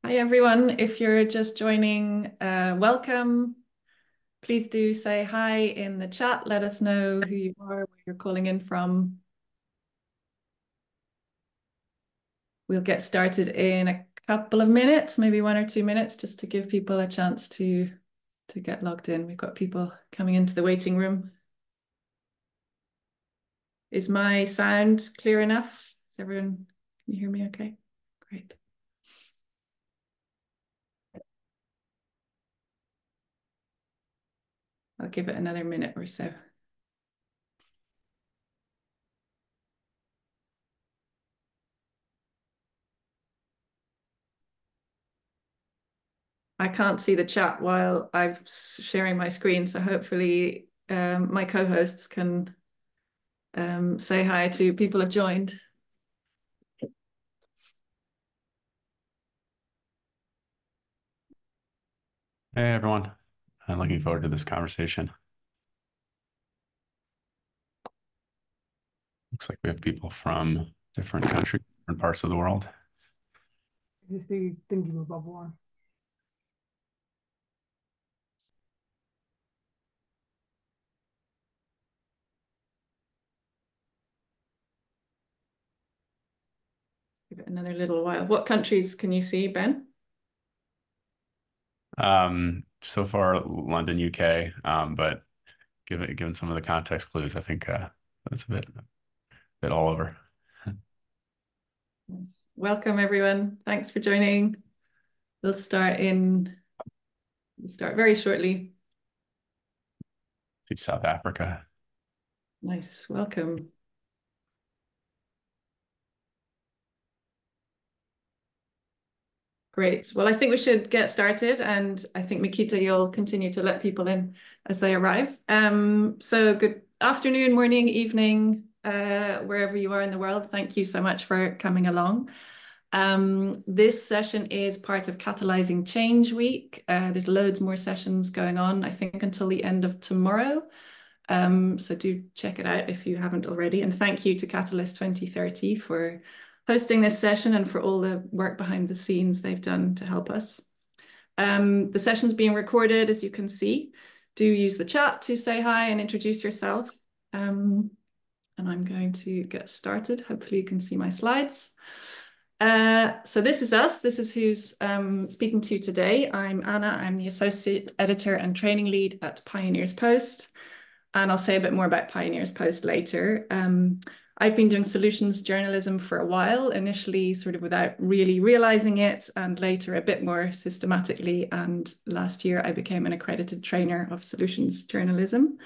Hi, everyone. If you're just joining, welcome. Please do say hi in the chat. Let us know who you are, where you're calling in from. We'll get started in a couple of minutes, maybe 1 or 2 minutes, just to give people a chance to get logged in. We've got people coming into the waiting room. Is my sound clear enough? Can you hear me okay? Great. I'll give it another minute or so. I can't see the chat while I'm sharing my screen, so hopefully my co-hosts can say hi to people who have joined. Hey everyone, I'm looking forward to this conversation. Looks like we have people from different countries, different parts of the world. Estoy thinking about one. Give it another little while. What countries can you see, Ben? So far, London, UK, but given some of the context clues, I think that's a bit all over. Yes. Welcome, everyone. Thanks for joining. We'll start very shortly. See South Africa. Nice. Welcome. Great. Well, I think we should get started, and I think Mikita, you'll continue to let people in as they arrive. So good afternoon, morning, evening, wherever you are in the world. Thank you so much for coming along. This session is part of Catalyzing Change Week. There's loads more sessions going on, I think, until the end of tomorrow. So do check it out if you haven't already. And thank you to Catalyst 2030 for hosting this session and for all the work behind the scenes they've done to help us. The session's being recorded, as you can see. Do use the chat to say hi and introduce yourself. And I'm going to get started. Hopefully you can see my slides. So this is us. This is who's speaking to you today. I'm Anna. I'm the Associate Editor and Training Lead at Pioneers Post. And I'll say a bit more about Pioneers Post later. I've been doing solutions journalism for a while, initially sort of without really realizing it, and later a bit more systematically. And last year I became an accredited trainer of solutions journalism.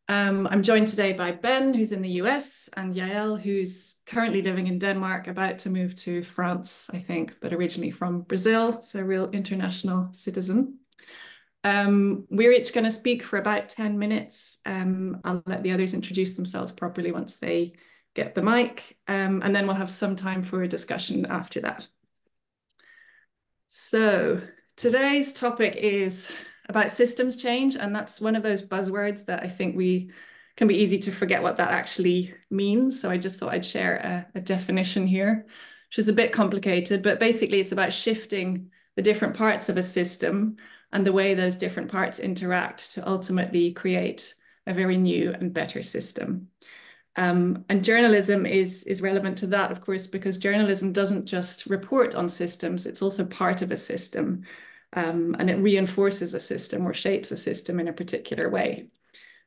I'm joined today by Ben, who's in the US, and Yael, who's currently living in Denmark, about to move to France, I think, but originally from Brazil, so a real international citizen. We're each going to speak for about 10 minutes. I'll let the others introduce themselves properly once they get the mic, and then we'll have some time for a discussion after that. So today's topic is about systems change, and that's one of those buzzwords that I think we can be easy to forget what that actually means. So I just thought I'd share a definition here, which is a bit complicated, but basically it's about shifting the different parts of a system and the way those different parts interact to ultimately create a very new and better system. And journalism is relevant to that, of course, because journalism doesn't just report on systems, it's also part of a system. And it reinforces a system or shapes a system in a particular way.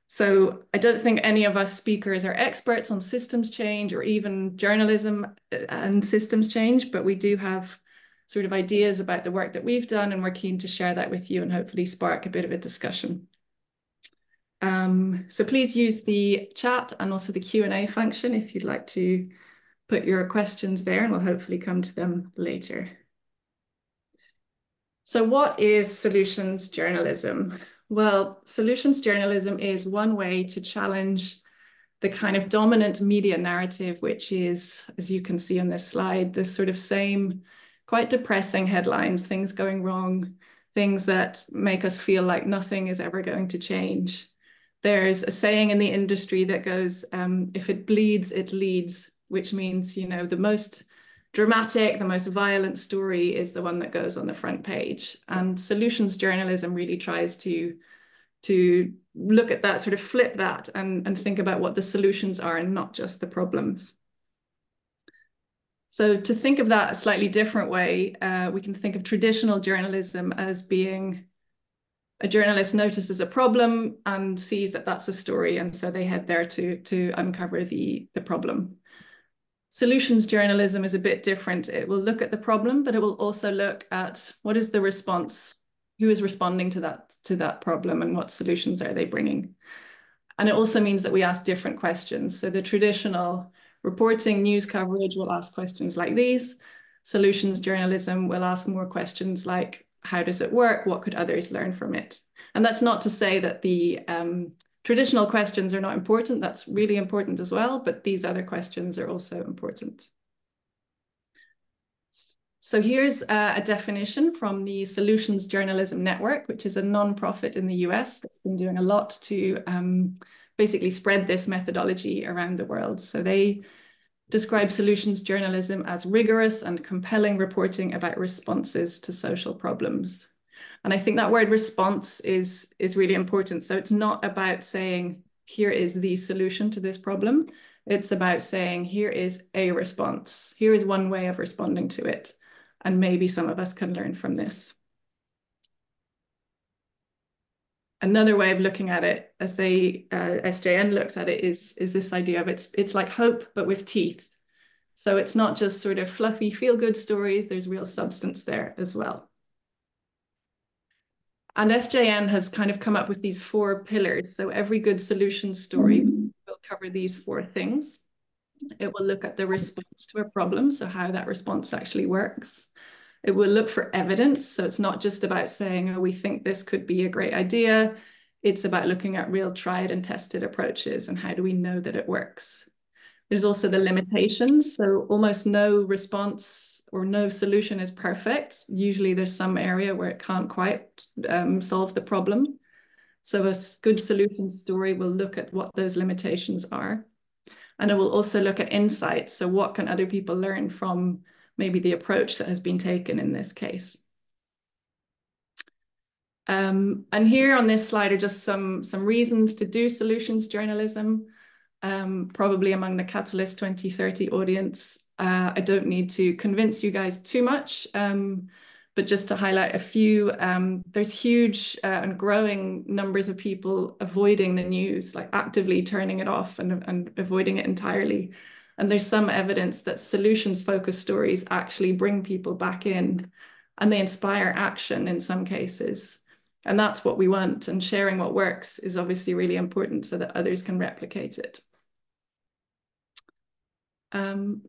So I don't think any of us speakers are experts on systems change or even journalism and systems change, but we do have sort of ideas about the work that we've done, and we're keen to share that with you and hopefully spark a bit of a discussion. So please use the chat and also the Q&A function if you'd like to put your questions there, and we'll hopefully come to them later. So what is solutions journalism? Well, solutions journalism is one way to challenge the kind of dominant media narrative, which is, as you can see on this slide, this sort of same quite depressing headlines, things going wrong, things that make us feel like nothing is ever going to change. There's a saying in the industry that goes, if it bleeds, it leads, which means, you know, the most dramatic, the most violent story is the one that goes on the front page. And solutions journalism really tries to look at that, sort of flip that and think about what the solutions are and not just the problems. So to think of that a slightly different way, we can think of traditional journalism as being a journalist notices a problem and sees that that's a story, and so they head there to uncover the problem. Solutions journalism is a bit different. It will look at the problem, but it will also look at what is the response, who is responding to that problem, and what solutions are they bringing. And it also means that we ask different questions. So the traditional reporting news coverage will ask questions like these. Solutions journalism will ask more questions like, how does it work? What could others learn from it? And that's not to say that the traditional questions are not important. That's really important as well, but these other questions are also important. So here's a definition from the Solutions Journalism Network, which is a nonprofit in the US that's been doing a lot to basically spread this methodology around the world. So they describe solutions journalism as rigorous and compelling reporting about responses to social problems. And I think that word response is really important. So it's not about saying, here is the solution to this problem. It's about saying, here is a response. Here is one way of responding to it. And maybe some of us can learn from this. Another way of looking at it, as SJN looks at it, is this idea of it's like hope, but with teeth. So it's not just sort of fluffy feel-good stories, there's real substance there as well. And SJN has kind of come up with these 4 pillars. So every good solution story will cover these 4 things. It will look at the response to a problem, so how that response actually works. It will look for evidence. So it's not just about saying, oh, we think this could be a great idea. It's about looking at real tried and tested approaches and how do we know that it works. There's also the limitations. So almost no response or no solution is perfect. Usually there's some area where it can't quite solve the problem. So a good solution story will look at what those limitations are. And it will also look at insights. So what can other people learn from maybe the approach that has been taken in this case? And here on this slide are just some reasons to do solutions journalism. Probably among the Catalyst 2030 audience. I don't need to convince you guys too much, but just to highlight a few, there's huge and growing numbers of people avoiding the news, like actively turning it off and avoiding it entirely. And there's some evidence that solutions-focused stories actually bring people back in, and they inspire action in some cases. And that's what we want. And sharing what works is obviously really important so that others can replicate it.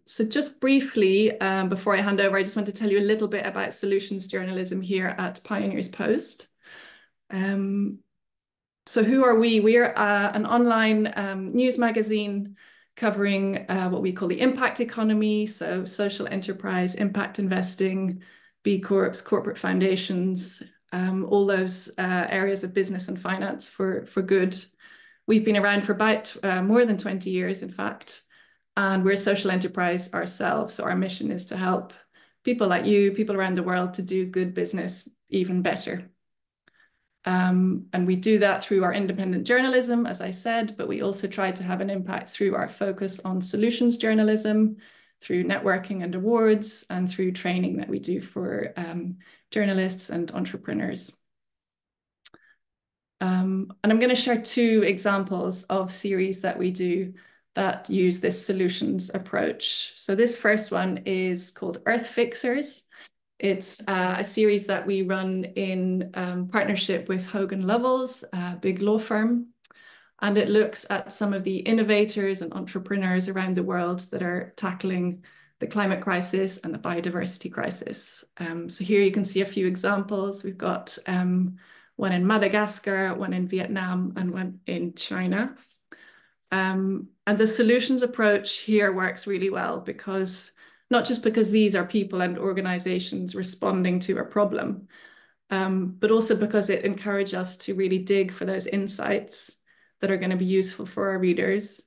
So just briefly, before I hand over, I just want to tell you a little bit about solutions journalism here at Pioneers Post. So who are we? We are an online news magazine covering what we call the impact economy, so social enterprise, impact investing, B Corps, corporate foundations, all those areas of business and finance for good. We've been around for about more than 20 years, in fact. And we're a social enterprise ourselves. So our mission is to help people like you, people around the world, to do good business even better. And we do that through our independent journalism, as I said, but we also try to have an impact through our focus on solutions journalism, through networking and awards, and through training that we do for journalists and entrepreneurs. And I'm going to share 2 examples of series that we do that use this solutions approach. So this first one is called Earth Fixers. It's a series that we run in partnership with Hogan Lovells, a big law firm. And it looks at some of the innovators and entrepreneurs around the world that are tackling the climate crisis and the biodiversity crisis. So here you can see a few examples. We've got one in Madagascar, one in Vietnam, and one in China. And the solutions approach here works really well because not just because these are people and organizations responding to a problem, but also because it encourages us to really dig for those insights that are going to be useful for our readers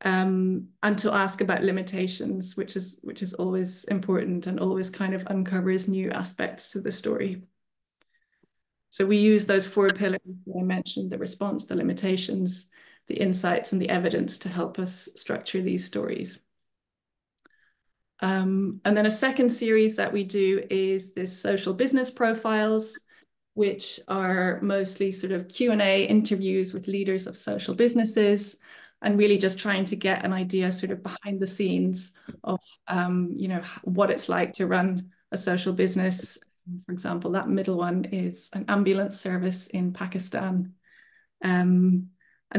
and to ask about limitations, which is always important and always kind of uncovers new aspects to the story. So we use those 4 pillars that I mentioned: the response, the limitations, the insights, and the evidence to help us structure these stories. And then a second series that we do is this social business profiles, which are mostly sort of Q&A interviews with leaders of social businesses, and really just trying to get an idea sort of behind the scenes of, you know, what it's like to run a social business. For example, that middle one is an ambulance service in Pakistan. And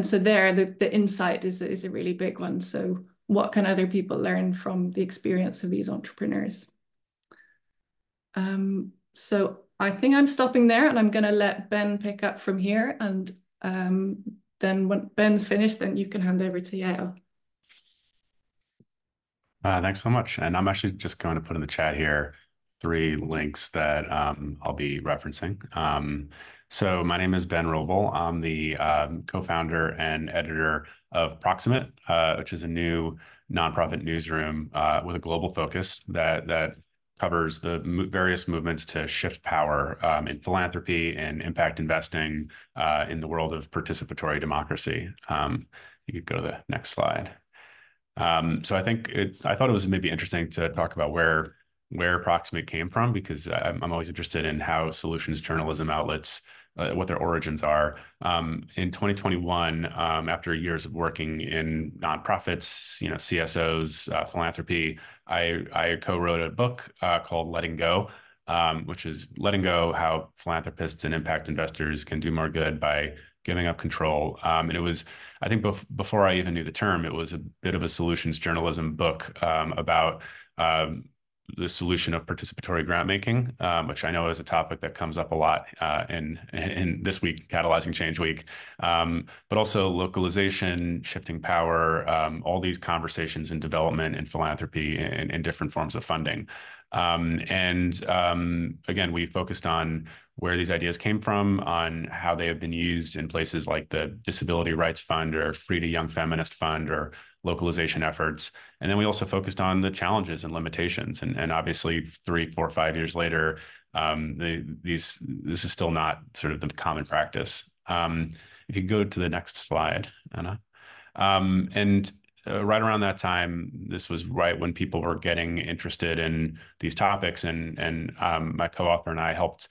so there, the insight is a really big one. So what can other people learn from the experience of these entrepreneurs? So I think I'm stopping there, and I'm going to let Ben pick up from here. And then when Ben's finished, then you can hand over to Yael. Thanks so much. And I'm actually just going to put in the chat here 3 links that I'll be referencing. So my name is Ben Roble. I'm the co-founder and editor of Proximate, which is a new nonprofit newsroom with a global focus that covers the various movements to shift power in philanthropy and impact investing in the world of participatory democracy. You could go to the next slide. So I thought it was maybe interesting to talk about where Proximate came from, because I'm always interested in how solutions journalism outlets, what their origins are. In 2021, after years of working in nonprofits, you know, CSOs, philanthropy, I co-wrote a book called Letting Go, which is letting go: how philanthropists and impact investors can do more good by giving up control. And it was, I think before I even knew the term, it was a bit of a solutions journalism book about the solution of participatory grant making, which I know is a topic that comes up a lot in this week, Catalyzing Change Week, but also localization, shifting power, all these conversations in development and philanthropy and different forms of funding. Again, we focused on where these ideas came from, on how they have been used in places like the Disability Rights Fund or Free to Young Feminist Fund or localization efforts. And then we also focused on the challenges and limitations. And obviously 3, 4, 5 years later, this is still not sort of the common practice. If you go to the next slide, Anna. Right around that time, this was right when people were getting interested in these topics, and my co-author and I helped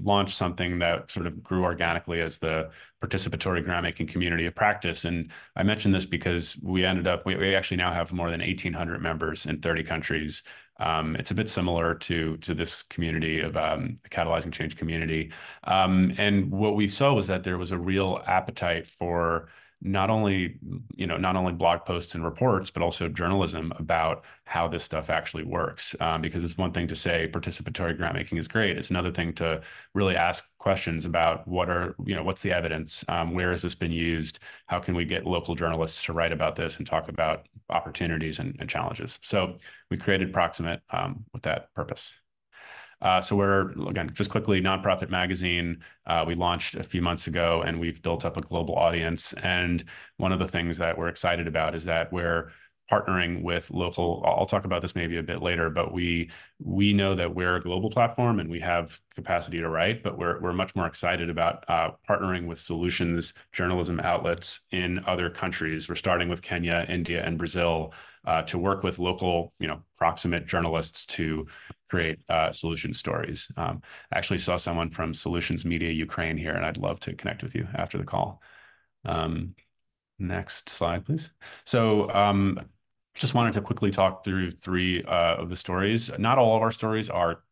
launch something that sort of grew organically as the participatory grant making community of practice. And I mention this because we actually now have more than 1,800 members in 30 countries. It's a bit similar to this community of the Catalyzing Change community. And what we saw was that there was a real appetite for not only blog posts and reports, but also journalism about how this stuff actually works. Because it's one thing to say participatory grant making is great. It's another thing to really ask questions about what's the evidence? Where has this been used? How can we get local journalists to write about this and talk about opportunities and challenges? So we created Proximate with that purpose. So we're, again, just quickly, nonprofit magazine. We launched a few months ago, and we've built up a global audience. And one of the things that we're excited about is that we're partnering with local. I'll talk about this maybe a bit later, but we know that we're a global platform and we have capacity to write, but we're much more excited about partnering with solutions journalism outlets in other countries. We're starting with Kenya, India, and Brazil to work with local, Proximate journalists to create solution stories. I actually saw someone from Solutions Media Ukraine here, and I'd love to connect with you after the call. Next slide, please. So just wanted to quickly talk through 3 of the stories. Not all of our stories are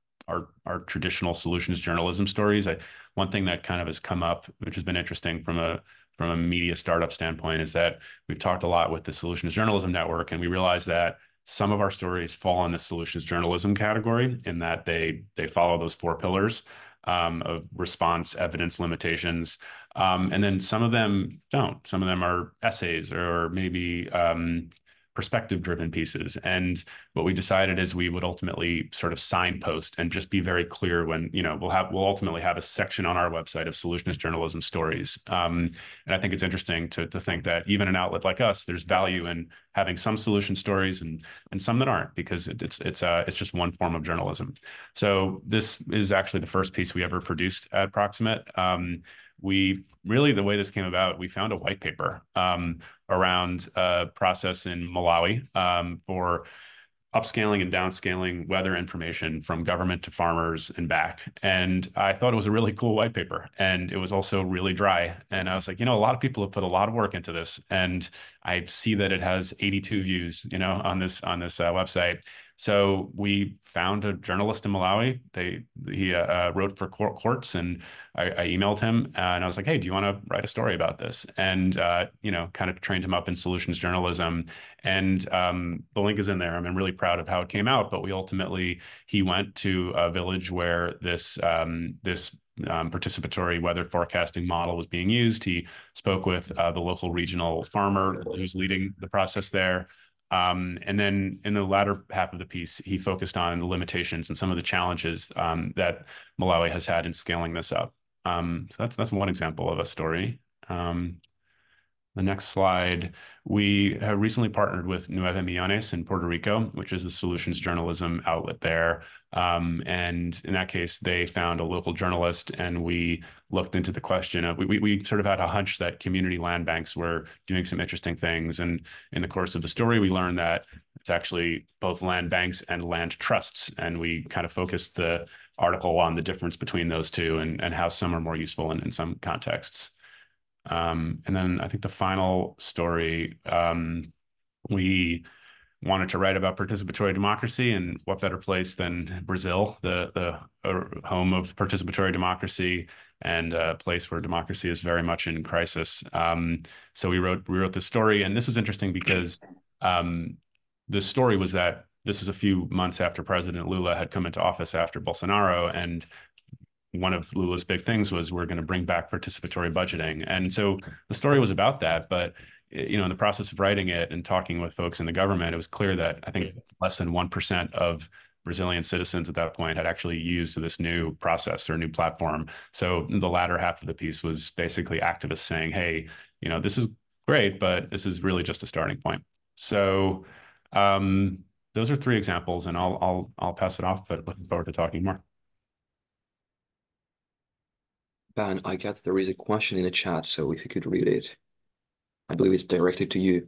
traditional solutions journalism stories. One thing that kind of has come up, which has been interesting from a media startup standpoint, is that we've talked a lot with the Solutions Journalism Network, and we realized that some of our stories fall in the solutions journalism category in that they follow those 4 pillars of response, evidence, limitations. And then some of them don't. Some of them are essays or maybe perspective-driven pieces. And what we decided is we would ultimately sort of signpost and just be very clear when, we'll ultimately have a section on our website of solutionist journalism stories. And I think it's interesting to think that even an outlet like us, there's value in having some solution stories and some that aren't, because it's just one form of journalism. So this is actually the first piece we ever produced at Proximate. The way this came about, we found a white paper around a process in Malawi for upscaling and downscaling weather information from government to farmers and back. And I thought it was a really cool white paper. And it was also really dry. And I was like, a lot of people have put a lot of work into this. And I see that it has 82 views, on this website. So we found a journalist in Malawi. He wrote for Quartz, and I emailed him and I was like, hey, do you want to write a story about this? And, kind of trained him up in solutions journalism. And the link is in there. I'm really proud of how it came out. But he went to a village where this participatory weather forecasting model was being used. He spoke with the local regional farmer who's leading the process there. And then in the latter half of the piece, he focused on the limitations and some of the challenges that Malawi has had in scaling this up. So that's one example of a story. The next slide, we have recently partnered with Nueve Millones in Puerto Rico, which is the solutions journalism outlet there. And in that case, they found a local journalist, and we looked into the question of, we sort of had a hunch that community land banks were doing some interesting things. And in the course of the story, we learned that it's actually both land banks and land trusts. And we kind of focused the article on the difference between those two and how some are more useful in some contexts. And then I think the final story, we wanted to write about participatory democracy, and what better place than Brazil, the home of participatory democracy and a place where democracy is very much in crisis. So we wrote this story, and this was interesting because the story was that this was a few months after President Lula had come into office after Bolsonaro, and one of Lula's big things was, we're going to bring back participatory budgeting. And so the story was about that. But, in the process of writing it and talking with folks in the government, it was clear that I think less than 1% of Brazilian citizens at that point had actually used this new process or new platform. So the latter half of the piece was basically activists saying, hey, this is great, but this is really just a starting point. So those are 3 examples, and I'll pass it off, but looking forward to talking more. Ben, I get there is a question in the chat, so if you could read it. I believe it's directed to you.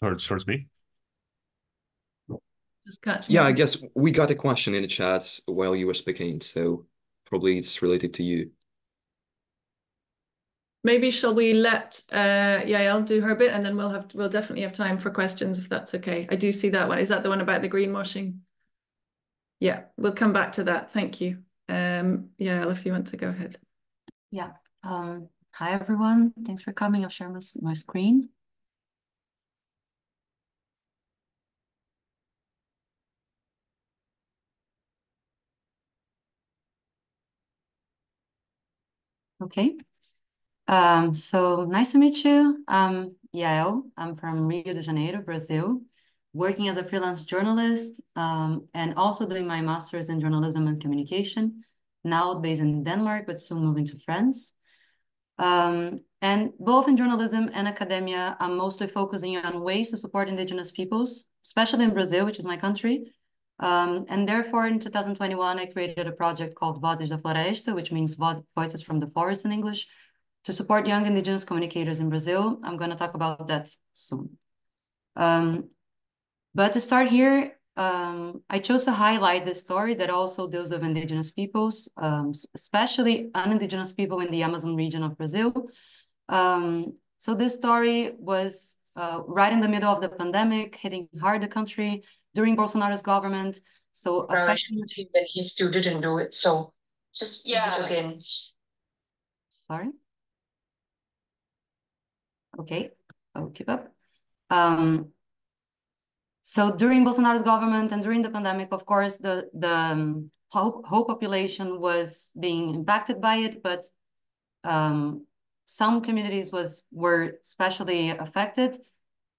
Towards me? Just catching Yeah, up. I guess we got a question in the chat while you were speaking, so probably it's related to you. Maybe shall we let Yael do her bit, and then we'll definitely have time for questions, if that's okay. I do see that one. Is that the one about the greenwashing? Yeah, we'll come back to that. Thank you. Yael, if you want to go ahead. Yeah. Hi, everyone. Thanks for coming. I'll share my screen. Okay. So nice to meet you. I'm Yael. I'm from Rio de Janeiro, Brazil, working as a freelance journalist, and also doing my master's in journalism and communication, now based in Denmark, but soon moving to France. And both in journalism and academia, I'm mostly focusing on ways to support indigenous peoples, especially in Brazil, which is my country. And therefore, in 2021, I created a project called Vozes da Floresta, which means Voices from the Forest in English, to support young indigenous communicators in Brazil. I'm going to talk about that soon. But to start here, I chose to highlight the story that also deals with indigenous peoples, especially non-indigenous people in the Amazon region of Brazil. So this story was right in the middle of the pandemic, hitting hard the country during Bolsonaro's government. So affecting that he still didn't do it. So just do it again. Sorry. Okay, I'll keep up. So during Bolsonaro's government and during the pandemic, of course, the whole population was being impacted by it, but some communities were especially affected,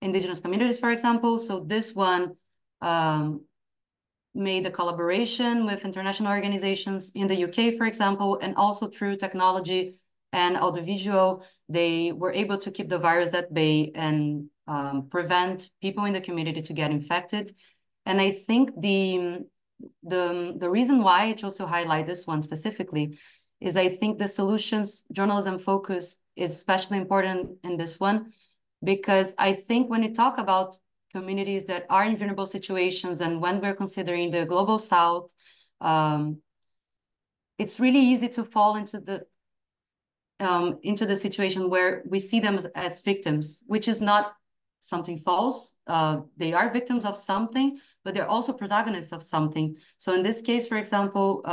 indigenous communities, for example. So this one made a collaboration with international organizations in the UK, for example, and also through technology and audiovisual, they were able to keep the virus at bay and prevent people in the community to get infected. And I think the reason why I chose to highlight this one specifically is I think the solutions journalism focus is especially important in this one, because I think when you talk about communities that are in vulnerable situations, and when we're considering the global south, it's really easy to fall into the situation where we see them as victims, which is not something false. They are victims of something, but they're also protagonists of something. So in this case, for example,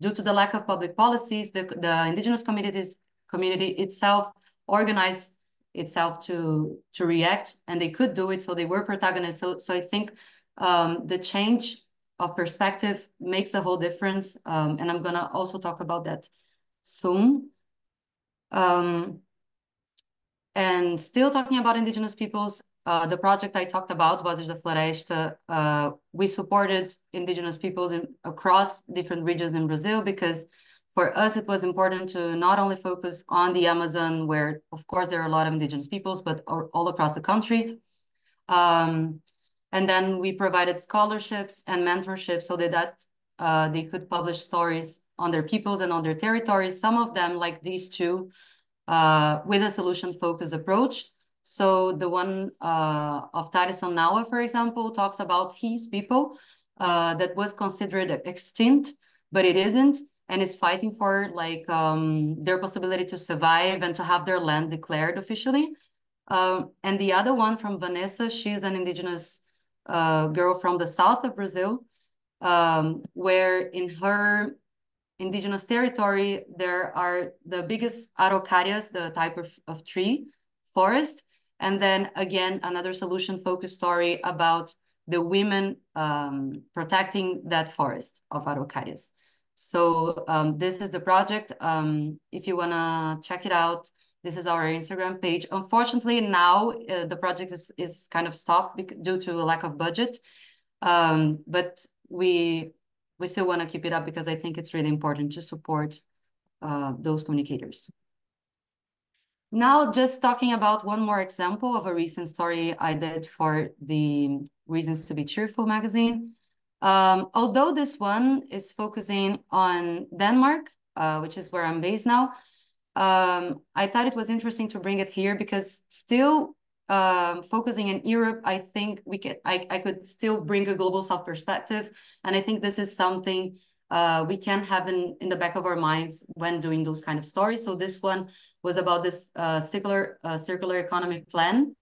due to the lack of public policies, the indigenous community itself organized itself to react, and they could do it, so they were protagonists. So I think the change of perspective makes a whole difference, and I'm gonna also talk about that soon. And still talking about indigenous peoples, the project I talked about, Vozes da Floresta, we supported indigenous peoples across different regions in Brazil, because for us, it was important to not only focus on the Amazon, where, of course, there are a lot of indigenous peoples, but all across the country. And then we provided scholarships and mentorship so that they could publish stories on their peoples and on their territories, some of them, like these two, with a solution-focused approach. So the one of Tarison Nawa, for example, talks about his people that was considered extinct, but it isn't, and is fighting for like their possibility to survive and to have their land declared officially. And the other one from Vanessa, she's an indigenous girl from the south of Brazil, where in her indigenous territory, there are the biggest araucarias, the type of tree forest. And then again, another solution-focused story about the women protecting that forest of araucarias. So this is the project. If you wanna check it out, this is our Instagram page. Unfortunately, now the project is kind of stopped due to a lack of budget. But we still want to keep it up because I think it's really important to support those communicators. Now, just talking about one more example of a recent story I did for the Reasons to Be Cheerful magazine. Although this one is focusing on Denmark, which is where I'm based now, I thought it was interesting to bring it here because still focusing in Europe, I think I could still bring a global south perspective. And I think this is something we can have in the back of our minds when doing those kind of stories. So this one was about this circular economy plan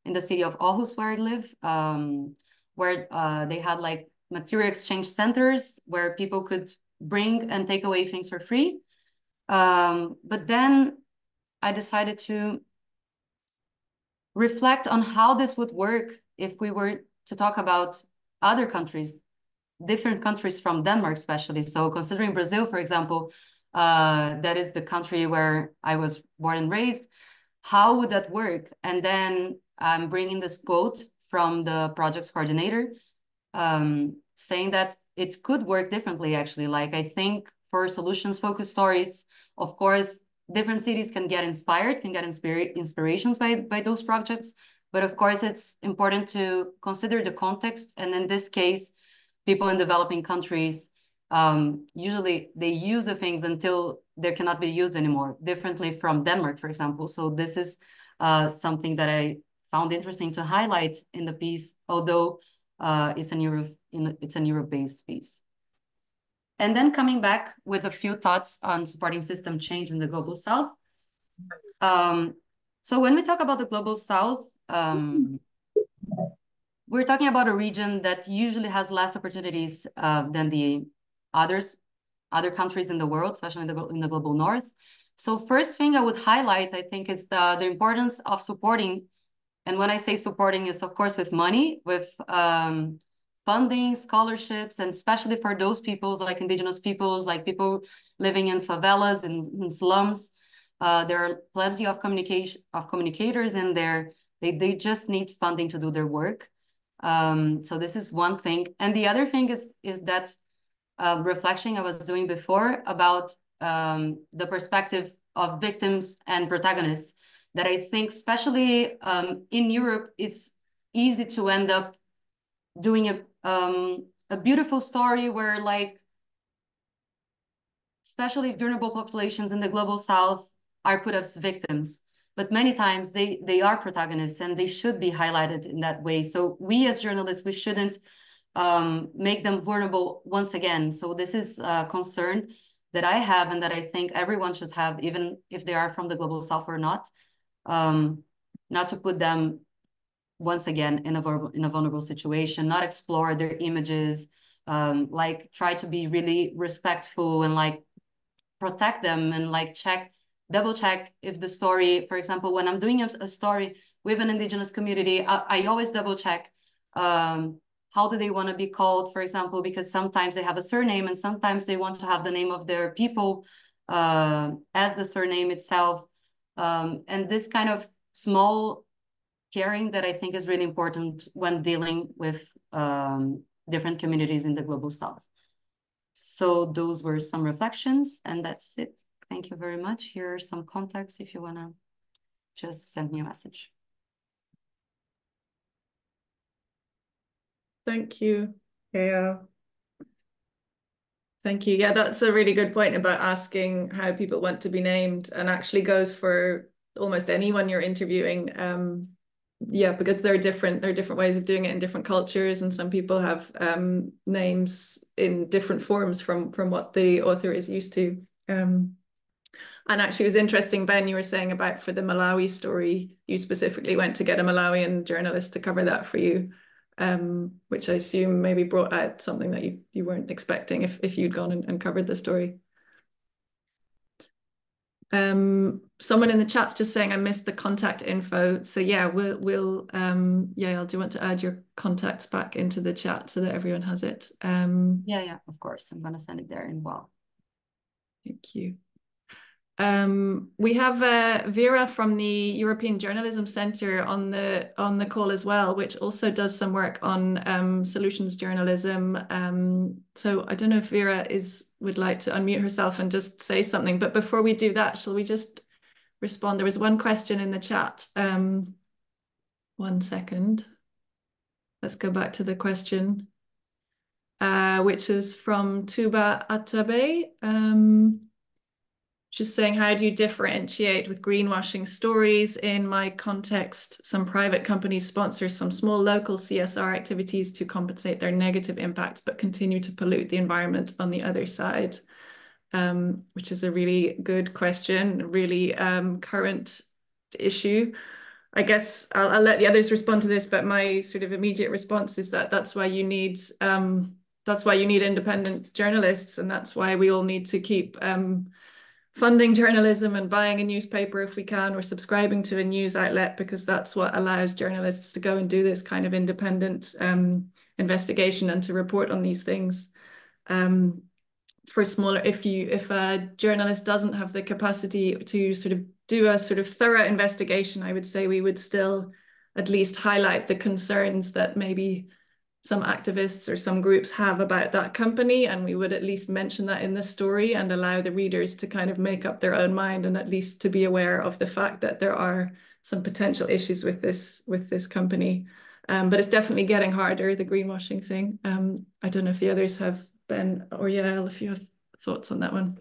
in the city of Aarhus, where I live, where they had like material exchange centers where people could bring and take away things for free. But then I decided to reflect on how this would work if we were to talk about other countries, different countries from Denmark especially. So considering Brazil, for example, that is the country where I was born and raised, how would that work? And then I'm bringing this quote from the project's coordinator, saying that it could work differently, actually. Like, I think for solutions-focused stories, of course, different cities can get inspired, can get inspirations by those projects. But of course, it's important to consider the context. And in this case, people in developing countries, usually they use the things until they cannot be used anymore, differently from Denmark, for example. So this is something that I found interesting to highlight in the piece, although it's a Europe-based piece. And then coming back with a few thoughts on supporting system change in the Global South. So when we talk about the Global South, we're talking about a region that usually has less opportunities than the other countries in the world, especially in the Global North. So first thing I would highlight, I think, is the importance of supporting. And when I say supporting, is of course with money, with funding, scholarships, and especially for those peoples, like indigenous peoples, like people living in favelas and in slums, There are plenty of communicators in there. They just need funding to do their work. So this is one thing. And the other thing is that reflection I was doing before about the perspective of victims and protagonists, that I think especially in Europe, it's easy to end up doing a beautiful story where, like, especially vulnerable populations in the global south are put as victims, but many times they are protagonists and they should be highlighted in that way. So we as journalists, we shouldn't make them vulnerable once again. So this is a concern that I have and that I think everyone should have, even if they are from the global south or not to put them once again in a vulnerable situation, not explore their images, like try to be really respectful and like protect them and like double check if the story, for example, when I'm doing a story with an indigenous community, I always double check how do they want to be called, for example, because sometimes they have a surname and sometimes they want to have the name of their people as the surname itself. And this kind of small caring that I think is really important when dealing with different communities in the global south. So those were some reflections, and that's it. Thank you very much. Here are some contacts if you want to just send me a message. Thank you. Yeah. Thank you. Yeah, that's a really good point about asking how people want to be named, and actually goes for almost anyone you're interviewing. Yeah, because there are different ways of doing it in different cultures, and some people have names in different forms from what the author is used to. And actually, it was interesting, Ben, you were saying about for the Malawi story, you specifically went to get a Malawian journalist to cover that for you, which I assume maybe brought out something that you weren't expecting if you'd gone and covered the story. Someone in the chat's just saying I missed the contact info. So yeah, we'll Yael, do you want to add your contacts back into the chat so that everyone has it? Yeah, of course. I'm gonna send it there in well. Thank you. We have Vera from the European Journalism Centre on the call as well, which also does some work on solutions journalism. So I don't know if Vera would like to unmute herself and just say something. But before we do that, shall we just respond? There was one question in the chat. 1 second. Let's go back to the question, which is from Tuba Atabe. Just saying, how do you differentiate with greenwashing stories? In my context, some private companies sponsor some small local CSR activities to compensate their negative impacts, but continue to pollute the environment on the other side, which is a really good question, really current issue. I guess I'll let the others respond to this, but my sort of immediate response is that that's why you need independent journalists, and that's why we all need to keep funding journalism and buying a newspaper if we can, or subscribing to a news outlet, because that's what allows journalists to go and do this kind of independent investigation and to report on these things. For smaller, if a journalist doesn't have the capacity to sort of do a sort of thorough investigation, I would say we would still at least highlight the concerns that maybe some activists or some groups have about that company, and we would at least mention that in the story and allow the readers to kind of make up their own mind, and at least to be aware of the fact that there are some potential issues with this company. But it's definitely getting harder, the greenwashing thing. I don't know if the others have, Ben or Yael, if you have thoughts on that one.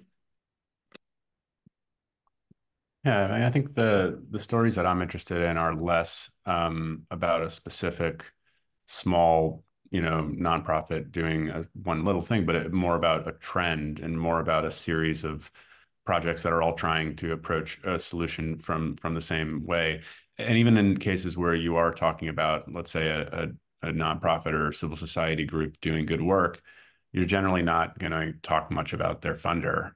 Yeah, I think the stories that I'm interested in are less about a specific small nonprofit doing one little thing, but more about a trend and more about a series of projects that are all trying to approach a solution from the same way. And even in cases where you are talking about, let's say, a nonprofit or civil society group doing good work, you're generally not going to talk much about their funder.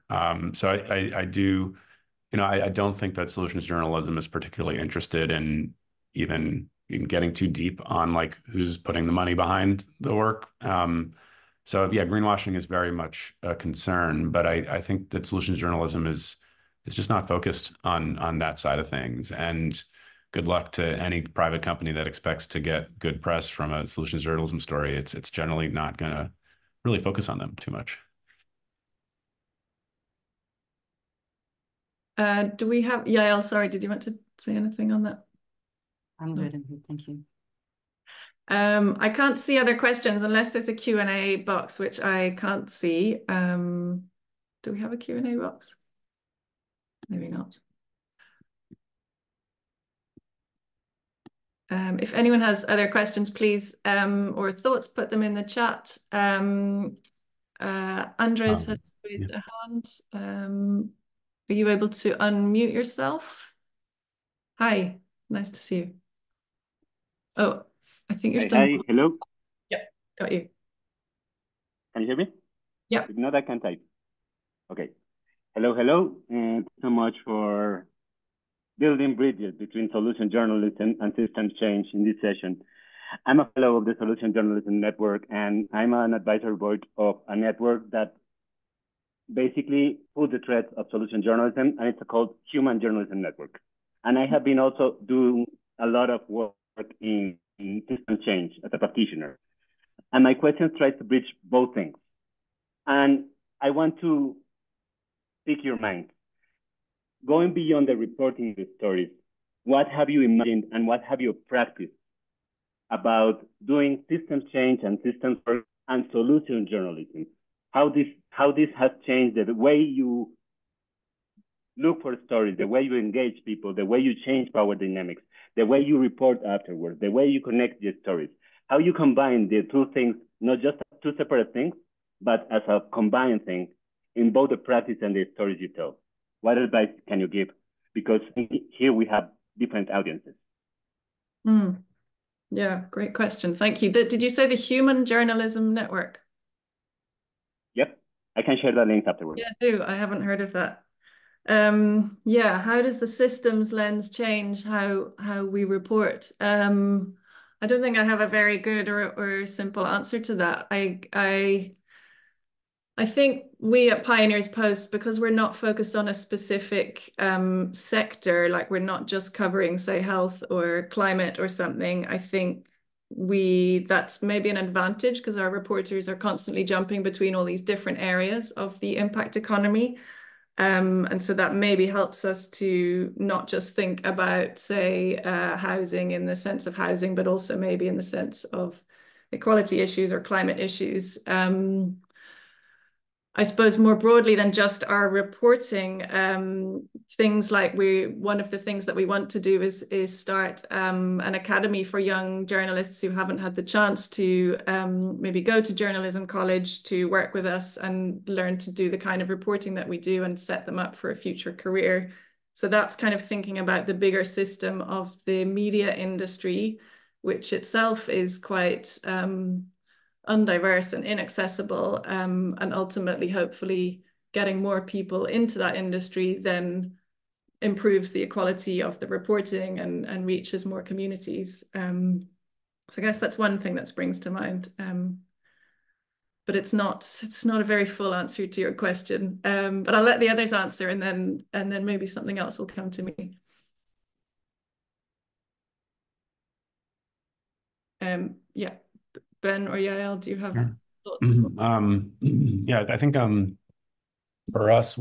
So I don't think that solutions journalism is particularly interested in even getting too deep on like who's putting the money behind the work. So yeah, greenwashing is very much a concern, but I think that solutions journalism is just not focused on that side of things. And good luck to any private company that expects to get good press from a solutions journalism story. It's generally not going to really focus on them too much. Do we have Yael? Sorry, did you want to say anything on that? I'm good. Thank you. I can't see other questions unless there's a Q&A box, which I can't see. Do we have a Q&A box? Maybe not. If anyone has other questions, please, or thoughts, put them in the chat. Andres has raised a hand. Are you able to unmute yourself? Hi, nice to see you. Oh, I think you're still. Hi, hello. Yep, got you. Can you hear me? Yep. If not, I can type. Okay. Hello, hello. And thanks so much for building bridges between solution journalism and systems change in this session. I'm a fellow of the Solution Journalism Network, and I'm an advisory board of a network that basically put the threads of solution journalism, and it's called Human Journalism Network. And I have been also doing a lot of work in system change as a practitioner. And my question tries to bridge both things. And I want to pick your mind. Going beyond the reporting the stories, what have you imagined and what have you practiced about doing system change and systems work and solution journalism? How this has changed the way you look for stories, the way you engage people, the way you change power dynamics, the way you report afterwards, the way you connect the stories, how you combine the two things, not just as two separate things, but as a combined thing in both the practice and the stories you tell. What advice can you give? Because here we have different audiences. Yeah, great question. Thank you. Did you say the Human Journalism Network? Yep, I can share the links afterwards. Yeah, do. I haven't heard of that. Yeah, how does the systems lens change how we report? I don't think I have a very good or simple answer to that. I think we at Pioneers Post, because we're not focused on a specific sector, like we're not just covering, say, health or climate or something, I think that's maybe an advantage because our reporters are constantly jumping between all these different areas of the impact economy. And so that maybe helps us to not just think about, say, housing in the sense of housing, but also maybe in the sense of equality issues or climate issues. I suppose more broadly than just our reporting, things like one of the things that we want to do is start an academy for young journalists who haven't had the chance to maybe go to journalism college to work with us and learn to do the kind of reporting that we do and set them up for a future career. So that's kind of thinking about the bigger system of the media industry, which itself is quite undiverse and inaccessible, and ultimately, hopefully, getting more people into that industry then improves the equality of the reporting and reaches more communities. So I guess that's one thing that springs to mind. But it's not a very full answer to your question. But I'll let the others answer, and then maybe something else will come to me. Yeah. Ben or Yael, do you have thoughts? Yeah, I think for us,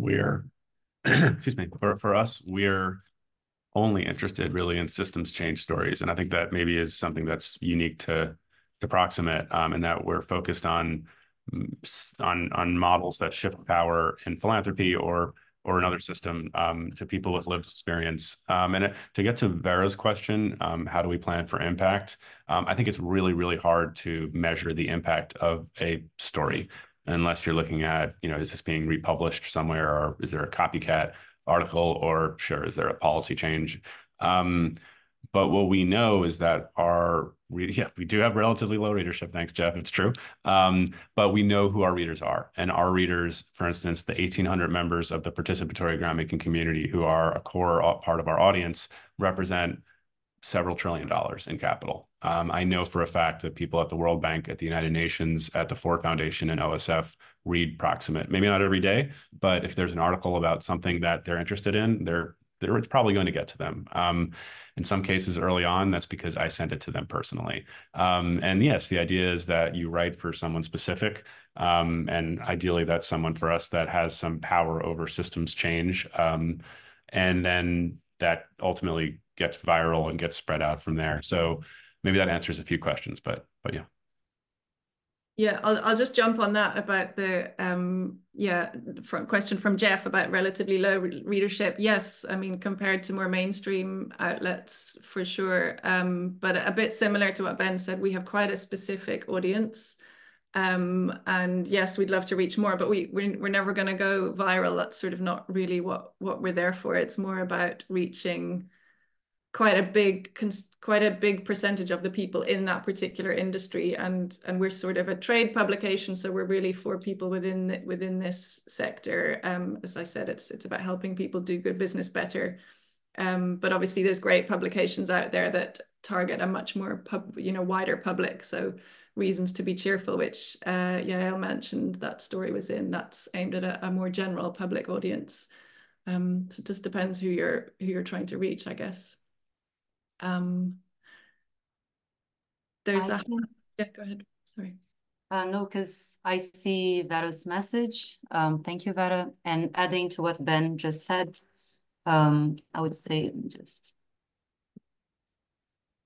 excuse me, for us, we're only interested really in systems change stories. And I think that maybe is something that's unique to Proximate, in that we're focused on models that shift power in philanthropy or another system to people with lived experience. And to get to Vera's question, how do we plan for impact? I think it's really, really hard to measure the impact of a story unless you're looking at, is this being republished somewhere, or is there a copycat article, or sure, is there a policy change? But what we know is that we do have relatively low readership. Thanks, Jeff. It's true. But we know who our readers are. And our readers, for instance, the 1,800 members of the participatory grant-making community who are a core part of our audience represent several $1 trillion in capital. I know for a fact that people at the World Bank, at the United Nations, at the Ford Foundation, and OSF read Proximate. Maybe not every day, but if there's an article about something that they're interested in, it's probably going to get to them. In some cases early on, that's because I sent it to them personally. And yes, the idea is that you write for someone specific, and ideally that's someone for us that has some power over systems change. And then that ultimately gets viral and gets spread out from there. So maybe that answers a few questions, but yeah. Yeah, I'll just jump on that about the question from Jeff about relatively low readership. Yes, I mean compared to more mainstream outlets for sure, but a bit similar to what Ben said, we have quite a specific audience, and yes, we'd love to reach more, but we're never going to go viral. That's sort of not really what we're there for. It's more about reaching quite a big percentage of the people in that particular industry, and we're sort of a trade publication, so we're really for people within this sector. As I said, it's about helping people do good business better, but obviously there's great publications out there that target a much more wider public, so Reasons to be Cheerful, which Yael mentioned that story was in, that's aimed at a more general public audience. So it just depends who you're trying to reach, I guess. There's yeah, go ahead, sorry. No, because I see Vera's message. Thank you, Vera. And adding to what Ben just said, I would say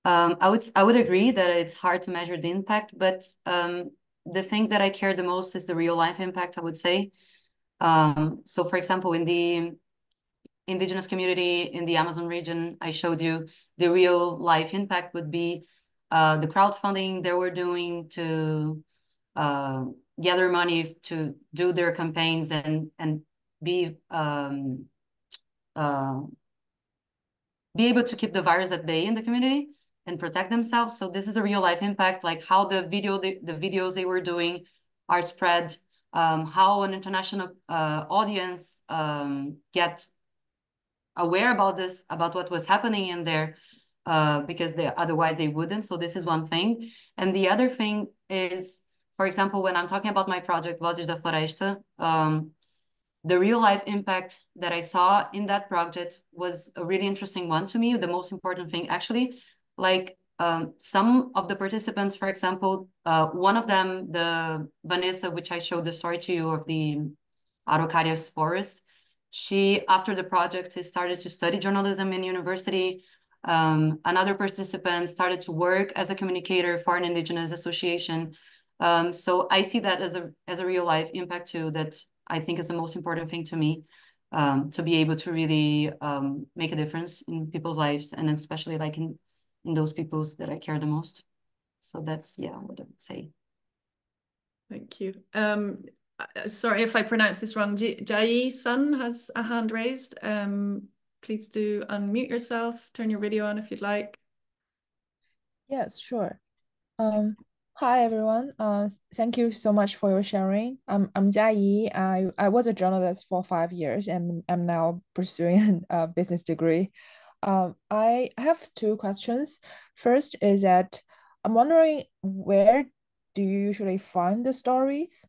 I would agree that it's hard to measure the impact, but the thing that I care the most is the real life impact, I would say. So for example, in the indigenous community in the Amazon region, I showed you the real life impact would be the crowdfunding they were doing to gather money to do their campaigns and be able to keep the virus at bay in the community and protect themselves. So this is a real life impact, like how the videos they were doing are spread, how an international audience get aware about this, about what was happening in there, because otherwise they wouldn't. So this is one thing. And the other thing is, for example, when I'm talking about my project, Vozes da Floresta, the real life impact that I saw in that project was a really interesting one to me. The most important thing, actually, like some of the participants, for example, one of them, the Vanessa, which I showed the story to you of the Araucarias forest, she, after the project, started to study journalism in university. Another participant started to work as a communicator for an indigenous association. So I see that as a real life impact too, that I think is the most important thing to me, to be able to really make a difference in people's lives, and especially like in those peoples that I care the most. So that's, yeah, what I would say. Thank you. Sorry if I pronounce this wrong. Jai Sun has a hand raised. Please do unmute yourself, turn your video on if you'd like. Yes, sure. Hi everyone. Thank you so much for your sharing. I'm Jia Yi. I was a journalist for 5 years and I'm now pursuing a business degree. I have 2 questions. First is that I'm wondering, where do you usually find the stories?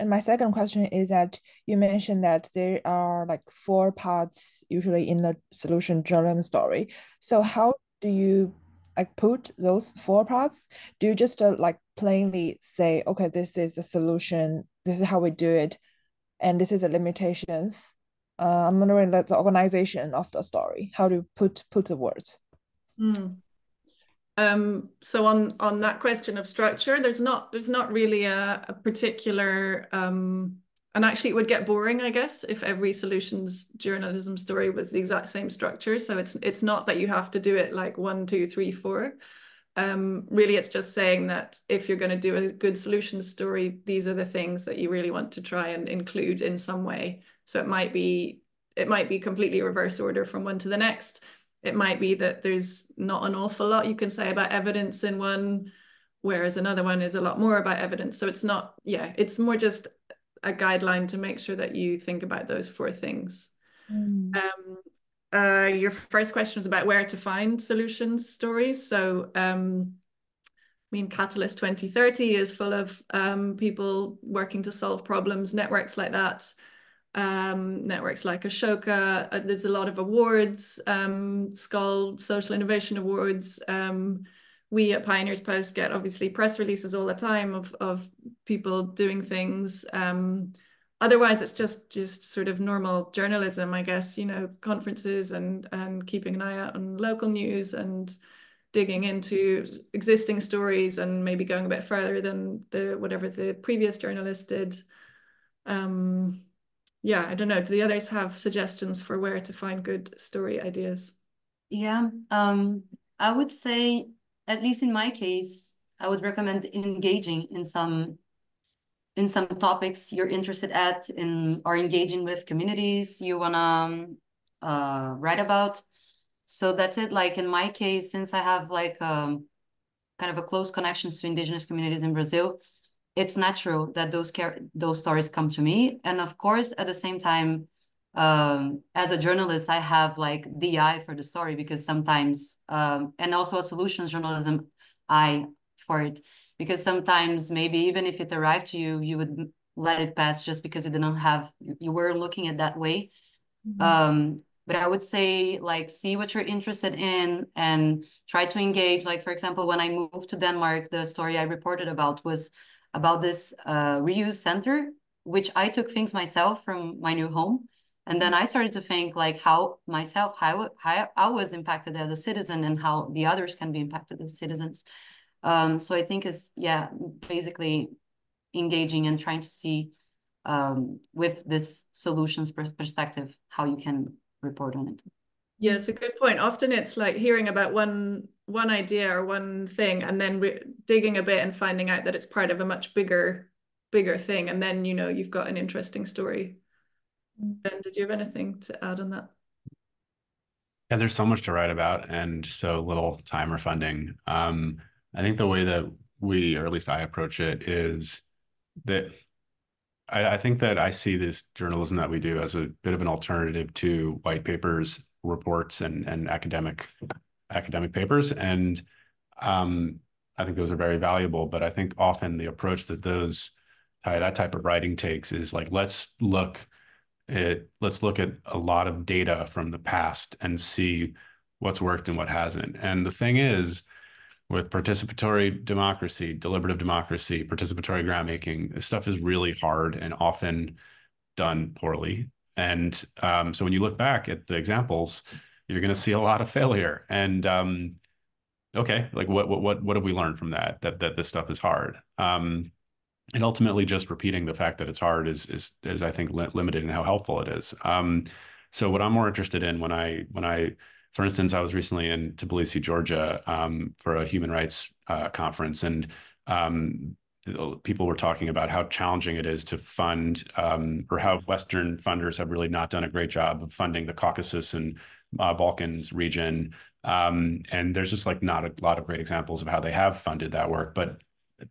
And my second question is that you mentioned that there are like 4 parts usually in the solution journalism story. So how do you like put those 4 parts? Do you just like plainly say, okay, this is the solution, this is how we do it, and this is the limitations? I'm wondering that the organization of the story, how do you put the words? So on that question of structure, there's not really a particular and actually it would get boring, I guess, if every solutions journalism story was the exact same structure. So it's not that you have to do it like 1, 2, 3, 4. Really, it's just saying that if you're going to do a good solutions story, these are the things that you really want to try and include in some way. So it might be completely reverse order from one to the next. It might be that there's not an awful lot you can say about evidence in one, whereas another one is a lot more about evidence. So it's not, yeah, it's more just a guideline to make sure that you think about those 4 things. Your first question was about where to find solutions stories. So mean, Catalyst 2030 is full of people working to solve problems, networks like that, networks like Ashoka. There's a lot of awards, Skull Social Innovation Awards. We at Pioneers Post get obviously press releases all the time of people doing things. Otherwise, it's just sort of normal journalism, I guess, you know, conferences and keeping an eye out on local news and digging into existing stories and maybe going a bit further than whatever the previous journalist did. Yeah, I don't know. Do the others have suggestions for where to find good story ideas? Yeah, I would say, at least in my case, I would recommend engaging in some topics you're interested in or engaging with communities you wanna write about. So that's it. Like in my case, since I have like kind of a close connections to indigenous communities in Brazil, it's natural that those stories come to me. And of course, at the same time, as a journalist, I have like the eye for the story, because sometimes, and also a solutions journalism eye for it, because sometimes maybe even if it arrived to you, you would let it pass just because you weren't looking at that way. But I would say, like, see what you're interested in and try to engage. Like, for example, when I moved to Denmark, the story I reported about was about this reuse center, which I took things myself from my new home. And then I started to think like how I was impacted as a citizen and how the others can be impacted as citizens. So I think it's, yeah, basically engaging and trying to see with this solutions perspective, how you can report on it. Yeah, it's a good point. Often it's like hearing about one idea or one thing, and then digging a bit and finding out that it's part of a much bigger thing, and then, you know, you've got an interesting story. Ben, did you have anything to add on that? Yeah, there's so much to write about and so little time or funding. I think the way that we, or at least I approach it, is that I think that I see this journalism that we do as a bit of an alternative to white papers, reports, and academic papers. And I think those are very valuable. But I think often the approach that that type of writing takes is like, let's look at a lot of data from the past and see what's worked and what hasn't. And the thing is, with participatory democracy, deliberative democracy, participatory grant making, this stuff is really hard and often done poorly. And so when you look back at the examples, you're going to see a lot of failure. And okay, like what have we learned from that this stuff is hard? And ultimately, just repeating the fact that it's hard is I think limited in how helpful it is. So what I'm more interested in when I for instance, I was recently in Tbilisi, Georgia, for a human rights conference, and people were talking about how challenging it is to fund, or how Western funders have really not done a great job of funding the Caucasus and Balkans region. And there's just like not a lot of great examples of how they have funded that work. But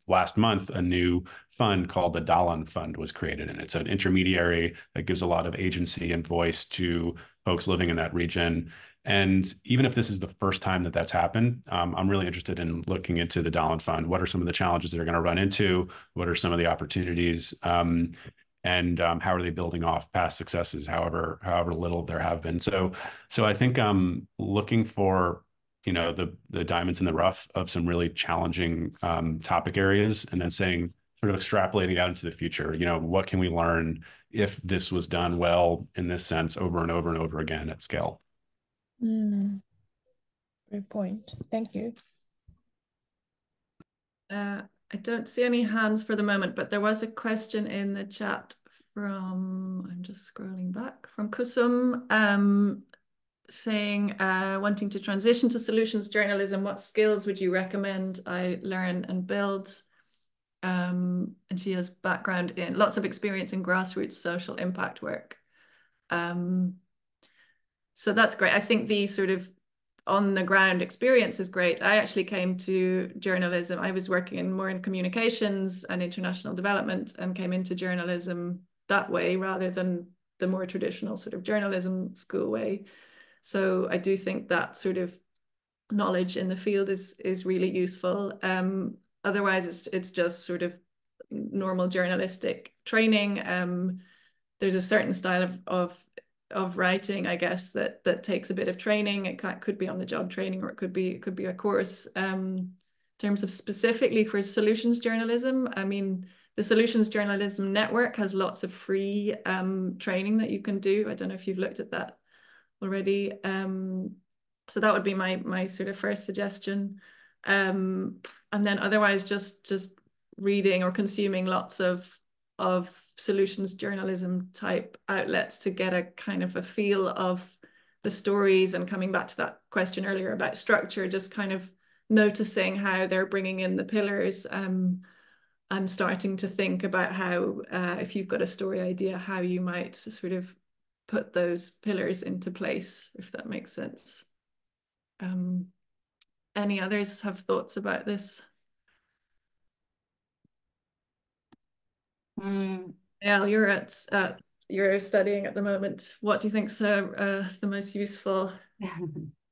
last month, a new fund called the Dalan Fund was created, and it's an intermediary that gives a lot of agency and voice to folks living in that region. And even if this is the first time that that's happened, I'm really interested in looking into the Dalan Fund. What are some of the challenges they're going to run into? What are some of the opportunities? And how are they building off past successes, however little there have been? So I think I'm looking for, you know, the diamonds in the rough of some really challenging topic areas, and then saying, sort of extrapolating out into the future, you know, what can we learn if this was done well in this sense over and over and over again at scale? Great point. Thank you. I don't see any hands for the moment, but there was a question in the chat from, I'm just scrolling back, from Kusum, saying, wanting to transition to solutions journalism, what skills would you recommend I learn and build? And she has background in lots of experience in grassroots social impact work. So that's great. I think the sort of on the ground experience is great. I actually came to journalism. I was working more in communications and international development, and came into journalism that way rather than the more traditional sort of journalism school way. So I do think that sort of knowledge in the field is really useful. otherwise it's just sort of normal journalistic training. There's a certain style of writing, I guess, that takes a bit of training. It could be on the job training, or it could be a course. In terms of specifically for solutions journalism, I mean, the Solutions Journalism Network has lots of free training that you can do. I don't know if you've looked at that already. So that would be my sort of first suggestion. And then otherwise just reading or consuming lots of solutions journalism type outlets to get a kind of a feel of the stories, and coming back to that question earlier about structure, just kind of noticing how they're bringing in the pillars, and starting to think about how, if you've got a story idea, how you might sort of put those pillars into place, if that makes sense. Any others have thoughts about this? Yeah, you're studying at the moment. What do you think's the most useful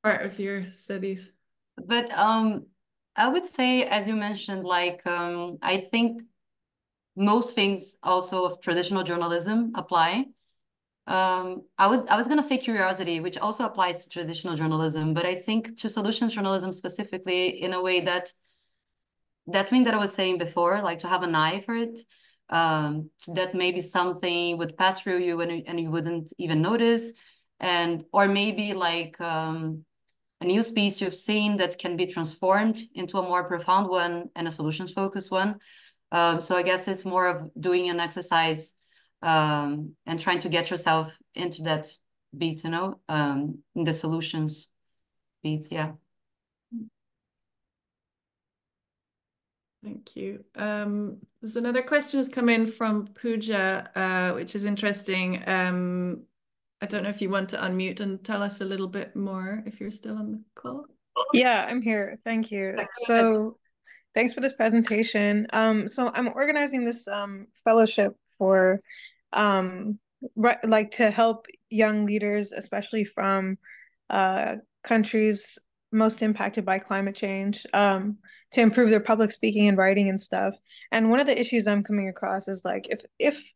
part of your studies? But I would say, as you mentioned, like I think most things also of traditional journalism apply. I was gonna say curiosity, which also applies to traditional journalism, but I think to solutions journalism specifically, in a way that thing that I was saying before, like to have an eye for it, that maybe something would pass through you and you wouldn't even notice, or maybe like a news piece you've seen that can be transformed into a more profound one and a solutions focused one. So I guess it's more of doing an exercise and trying to get yourself into that beat, in the solutions beat, yeah. Thank you. There's another question has come in from Pooja, which is interesting. I don't know if you want to unmute and tell us a little bit more if you're still on the call. Yeah, I'm here. Thank you. So thanks for this presentation. So I'm organizing this fellowship for like to help young leaders, especially from countries most impacted by climate change, to improve their public speaking and writing and stuff. And one of the issues I'm coming across is like if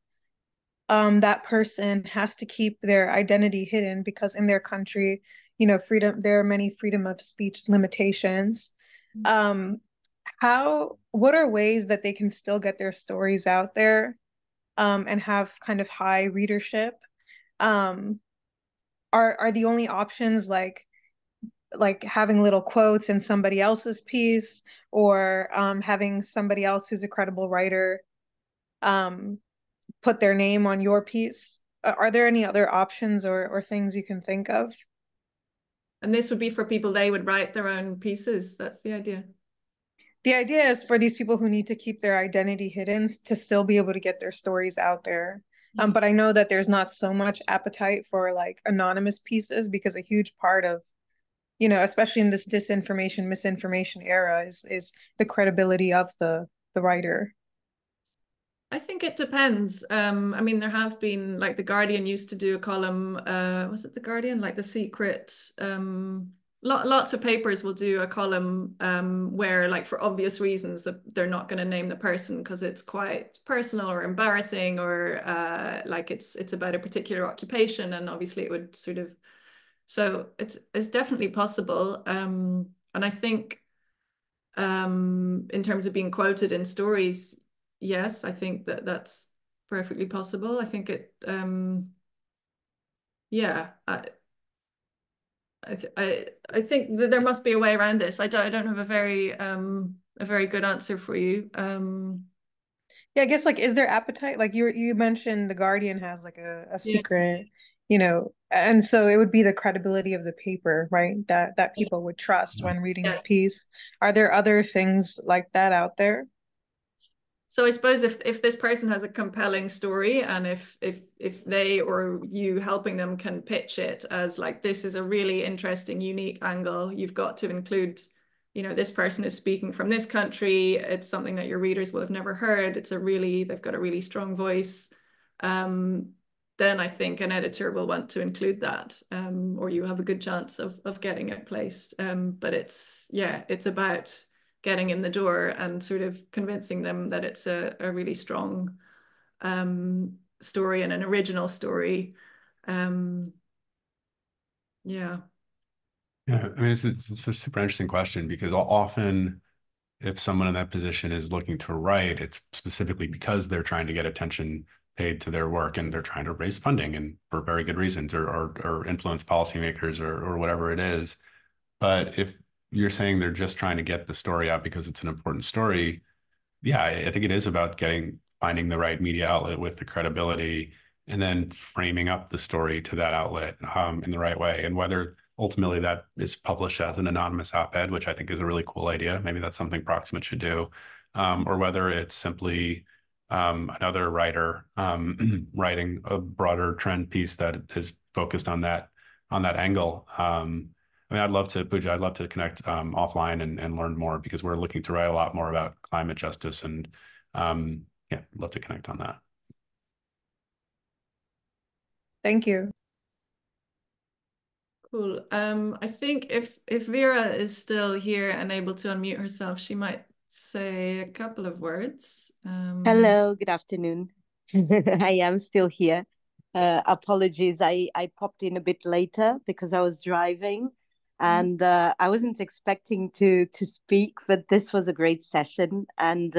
that person has to keep their identity hidden because in their country, there are many freedom of speech limitations. What are ways that they can still get their stories out there, and have kind of high readership? Are the only options like having little quotes in somebody else's piece, or having somebody else who's a credible writer put their name on your piece? Are there any other options or things you can think of? And this would be for people, they would write their own pieces. That's the idea. The idea is for these people who need to keep their identity hidden to still be able to get their stories out there. But I know that there's not so much appetite for like anonymous pieces, because a huge part of, especially in this disinformation, misinformation era is the credibility of the writer. I think it depends. I mean, there have been, like, The Guardian used to do a column, was it The Guardian? Like The Secret, lots of papers will do a column where, like, for obvious reasons, that they're not going to name the person because it's quite personal or embarrassing, or like it's about a particular occupation, and obviously it would sort of, so it's definitely possible. And I think in terms of being quoted in stories, yes, I think that's perfectly possible. I think it, yeah, I think that there must be a way around this. I don't have a very good answer for you. Yeah, I guess, like, is there appetite? Like you mentioned, The Guardian has like a secret, and so it would be the credibility of the paper, right? That people would trust when reading the piece. Are there other things like that out there? So I suppose if this person has a compelling story, and if they or you helping them can pitch it as like, this is a really interesting, unique angle, you've got to include, this person is speaking from this country, it's something that your readers will have never heard, they've got a really strong voice, then I think an editor will want to include that, or you have a good chance of getting it placed. But it's about getting in the door and sort of convincing them that it's a really strong story and an original story. Yeah. Yeah, I mean, it's a super interesting question because often if someone in that position is looking to write, it's specifically because they're trying to get attention paid to their work and they're trying to raise funding and for very good reasons or influence policymakers or whatever it is. But if you're saying they're just trying to get the story out because it's an important story, yeah, I think it is about finding the right media outlet with the credibility and then framing up the story to that outlet in the right way. And whether ultimately that is published as an anonymous op-ed, which I think is a really cool idea. Maybe that's something Proximate should do, or whether it's simply another writer writing a broader trend piece that is focused on that angle. I mean, Pooja, I'd love to connect offline and learn more because we're looking to write a lot more about climate justice and yeah, I'd love to connect on that. Thank you. Cool. I think if Vera is still here and able to unmute herself, she might say a couple of words. Hello, good afternoon. I am still here. Apologies, I popped in a bit later because I was driving and I wasn't expecting to speak, but this was a great session and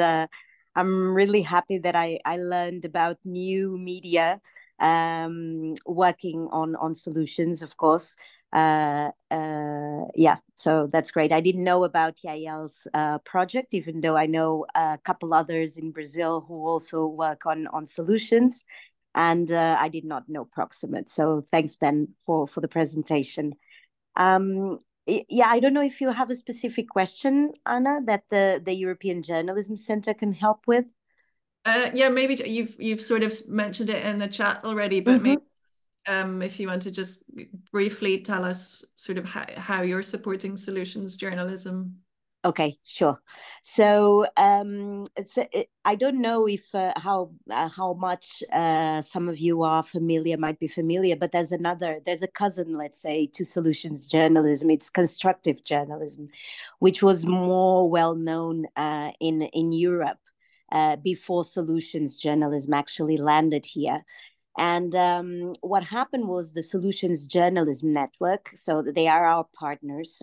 I'm really happy that I learned about new media working on solutions, of course. Yeah, so that's great. I didn't know about Yael's project, even though I know a couple others in Brazil who also work on solutions. And I did not know Proximate. So thanks, Ben, for the presentation. Yeah, I don't know if you have a specific question, Anna, that the European Journalism Center can help with. Yeah, maybe you've sort of mentioned it in the chat already, but maybe if you want to just briefly tell us sort of how you're supporting solutions journalism. Okay, sure. So I don't know if how much some of you might be familiar, but there's a cousin, let's say, to solutions journalism. It's constructive journalism, which was more well known in Europe before solutions journalism actually landed here. And what happened was the Solutions Journalism Network, so they are our partners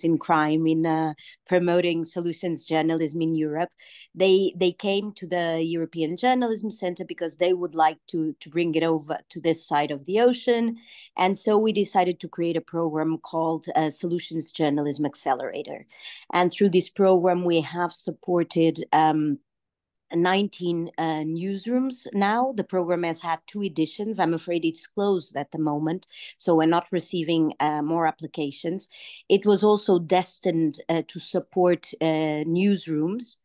in crime in promoting solutions journalism in Europe. They came to the European Journalism Center because they would like to bring it over to this side of the ocean. And so we decided to create a program called Solutions Journalism Accelerator. And through this program, we have supported 19 newsrooms now. The program has had 2 editions. I'm afraid it's closed at the moment, so we're not receiving more applications. It was also destined to support newsrooms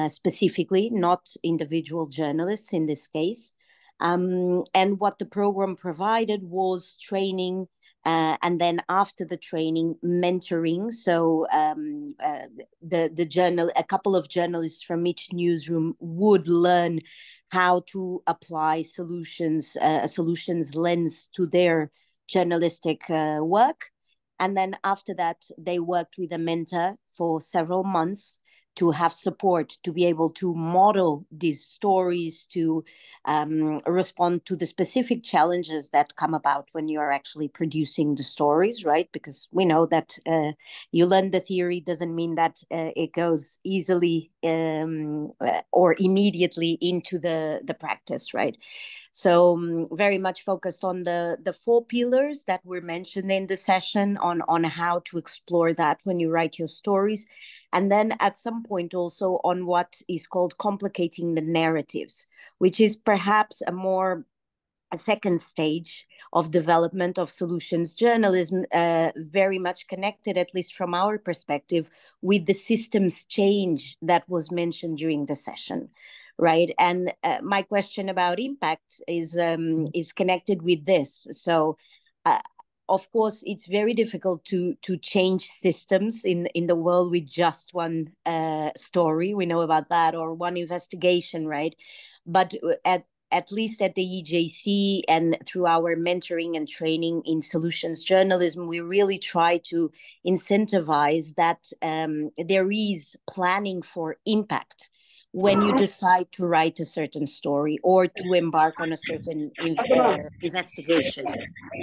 specifically, not individual journalists in this case. And what the program provided was training and then after the training, mentoring. So a couple of journalists from each newsroom would learn how to apply a solutions lens to their journalistic work. And then after that, they worked with a mentor for several months to have support, to be able to model these stories, to respond to the specific challenges that come about when you are actually producing the stories, right? Because we know that you learn the theory doesn't mean that it goes easily or immediately into the practice, right? So very much focused on the 4 pillars that were mentioned in the session on how to explore that when you write your stories. And then at some point also on what is called complicating the narratives, which is perhaps a second stage of development of solutions journalism, very much connected, at least from our perspective, with the systems change that was mentioned during the session. Right. And my question about impact is connected with this. So, of course, it's very difficult to change systems in the world with just one story. We know about that, or one investigation, right? But at least at the EJC and through our mentoring and training in solutions journalism, we really try to incentivize that there is planning for impact when you decide to write a certain story or to embark on a certain investigation,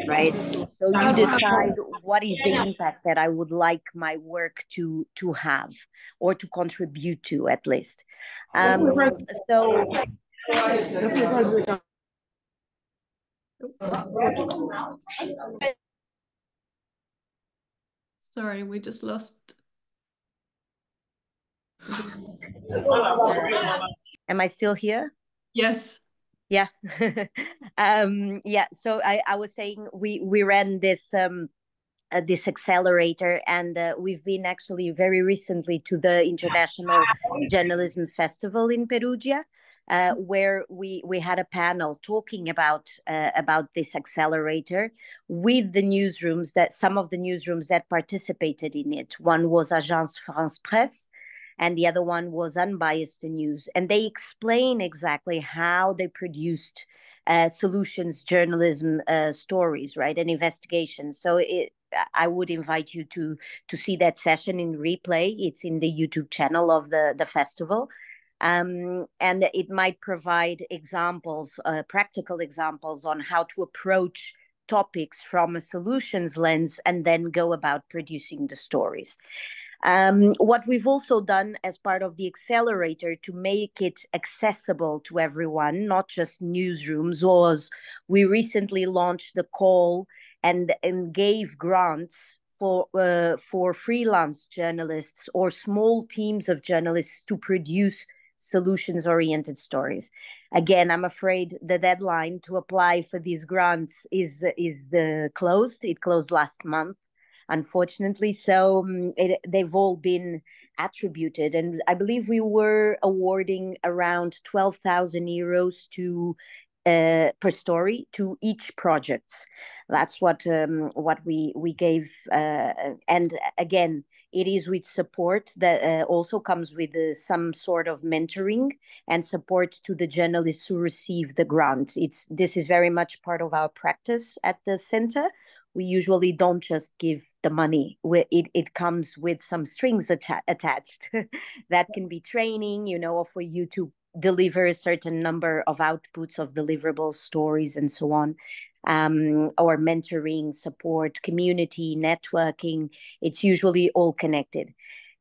right? So you decide what is the impact that I would like my work to have or to contribute to, at least. Sorry, we just lost. Am I still here? Yes. Yeah. Yeah. So I was saying we ran this this accelerator, and we've been actually very recently to the International Journalism Festival in Perugia, where we had a panel talking about this accelerator with the newsrooms, that some of the newsrooms that participated in it. One was Agence France Presse, and the other one was Unbiased News. And they explain exactly how they produced solutions journalism stories, right, and investigations. So I would invite you to see that session in replay. It's in the YouTube channel of the festival. And it might provide examples, practical examples on how to approach topics from a solutions lens and then go about producing the stories. What we've also done as part of the accelerator to make it accessible to everyone, not just newsrooms, was we recently launched the call and gave grants for freelance journalists or small teams of journalists to produce solutions-oriented stories. Again, I'm afraid the deadline to apply for these grants is closed. It closed last month, unfortunately. So they've all been attributed. And I believe we were awarding around 12,000 euros per story to each project. That's what we gave. And again, it is with support that also comes with some sort of mentoring and support to the journalists who receive the grant. This is very much part of our practice at the center. We usually don't just give the money. It comes with some strings attached. That can be training, or for you to deliver a certain number of outputs of deliverable stories and so on, or mentoring, support, community, networking. It's usually all connected.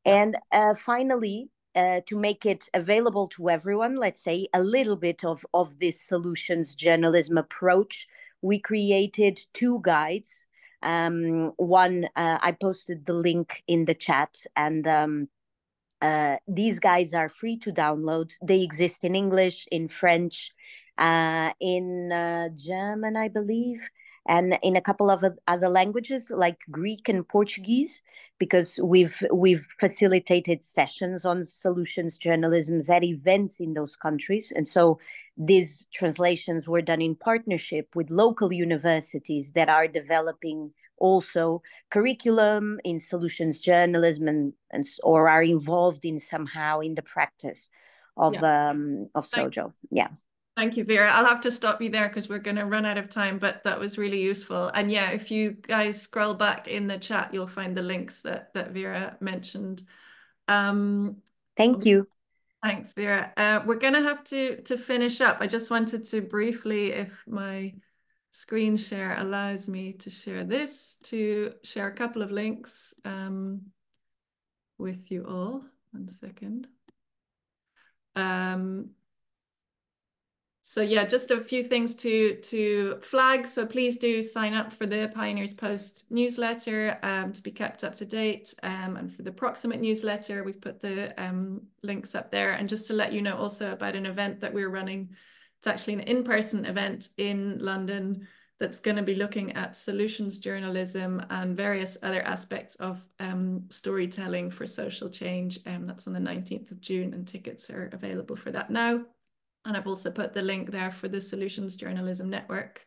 And finally, to make it available to everyone, let's say a little bit of this solutions journalism approach, we created 2 guides. One, I posted the link in the chat, and these guides are free to download. They exist in English, in French, in German, I believe, and in a couple of other languages like Greek and Portuguese, because we've facilitated sessions on solutions journalism at events in those countries. And so these translations were done in partnership with local universities that are developing also curriculum in solutions journalism or are involved in somehow in the practice of SOJO. Yeah. Thank you, Vera. I'll have to stop you there because we're going to run out of time, but that was really useful. And yeah, if you guys scroll back in the chat, you'll find the links that Vera mentioned. Thank you. Thanks, Vera. We're going to have to finish up. I just wanted to briefly, if my screen share allows me to share this, to share a couple of links with you all. 1 second. So yeah, just a few things to flag. So please do sign up for the Pioneers Post newsletter to be kept up to date. And for the Proximate newsletter, we've put the links up there. And just to let you know also about an event that we're running. It's actually an in-person event in London that's going to be looking at solutions journalism and various other aspects of storytelling for social change. That's on the 19th of June, and tickets are available for that now. And I've also put the link there for the Solutions Journalism Network.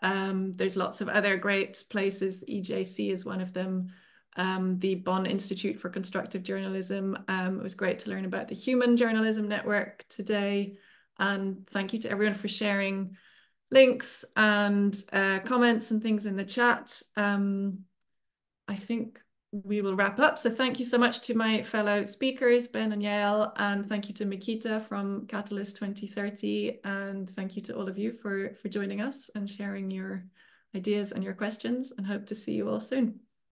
There's lots of other great places. The EJC is one of them. The Bonn Institute for Constructive Journalism. It was great to learn about the Human Journalism Network today. And thank you to everyone for sharing links and comments and things in the chat. I think we will wrap up. So thank you so much to my fellow speakers, Ben and Yael, and thank you to Mikita from Catalyst 2030. And thank you to all of you for joining us and sharing your ideas and your questions, and hope to see you all soon.